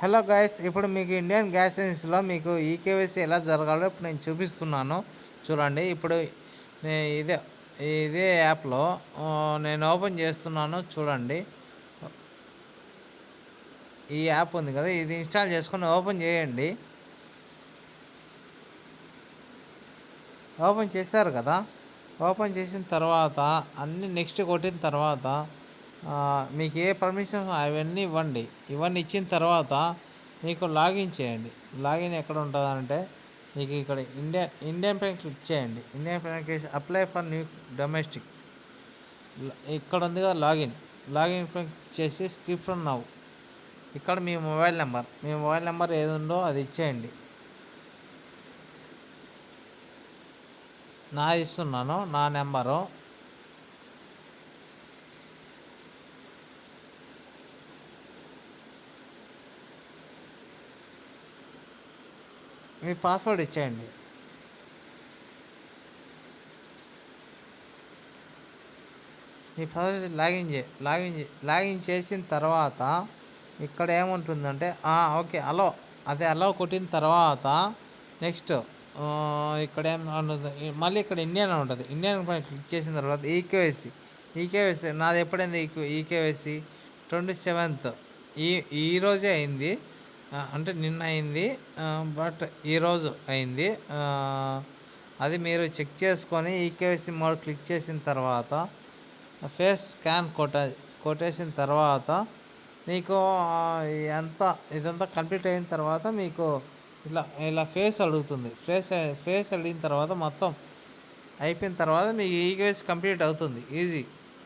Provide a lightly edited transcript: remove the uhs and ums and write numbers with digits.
Hello guys, ఇప్పుడు మీకు Indian gas ఏజెన్సీలో మీకు ఈకేవైసీ ఎలా జరగాలో ఇప్పుడు నేను చూపిస్తున్నాను. చూడండి. ఇప్పుడు ఇదే ఇదే యాప్లో నేను ఓపెన్ చేస్తున్నాను. చూడండి, ఈ యాప్ ఉంది కదా, ఇది ఇన్స్టాల్ చేసుకొని ఓపెన్ చేయండి. ఓపెన్ చేశారు కదా. ఓపెన్ చేసిన తర్వాత అన్నీ నెక్స్ట్ కొట్టిన తర్వాత మీకు ఏ పర్మిషన్ అవన్నీ ఇవ్వండి. ఇవన్నీ ఇచ్చిన తర్వాత మీకు లాగిన్ చేయండి. లాగిన్ ఎక్కడ ఉంటుందంటే మీకు ఇక్కడ ఇండియన్ పైన క్లిక్ చేయండి. ఇండియన్ పైన క్లిక్ చేసి అప్లై ఫర్ న్యూ డొమెస్టిక్ ఇక్కడ ఉంది కదా, లాగిన్ పైన క్లిక్ చేసి స్కిప్ ఫ్రమ్ నౌ. ఇక్కడ మీ మొబైల్ నెంబర్ ఏది ఉందో అది ఇచ్చేయండి. నా ఇస్తున్నాను నా నెంబరు. మీ పాస్వర్డ్ ఇచ్చేయండి. మీ పాస్వర్డ్ లాగిన్ చేసిన తర్వాత ఇక్కడ ఏముంటుందంటే ఓకే అలో కొట్టిన తర్వాత నెక్స్ట్ ఇక్కడ ఏం ఉంటుంది, మళ్ళీ ఇక్కడ ఇండియన్ ఉంటుంది. ఇండియన్ పైన క్లిక్ చేసిన తర్వాత ఈకేవైసీ నాది ఎప్పుడైంది ఈకేవైసీ 27th ఈరోజే అయింది. అంటే నిన్న అయింది, బట్ ఈరోజు అయింది. అది మీరు చెక్ చేసుకొని ఈకేవైసీ మోడ్ క్లిక్ చేసిన తర్వాత ఫేస్ స్కాన్ కొట్టేసిన తర్వాత మీకు ఇదంతా కంప్లీట్ అయిన తర్వాత మీకు ఇలా ఫేస్ అడుగుతుంది. ఫేస్ అడిగిన తర్వాత మొత్తం అయిపోయిన తర్వాత మీకు ఈకేవైసీ కంప్లీట్ అవుతుంది. ఈజీ.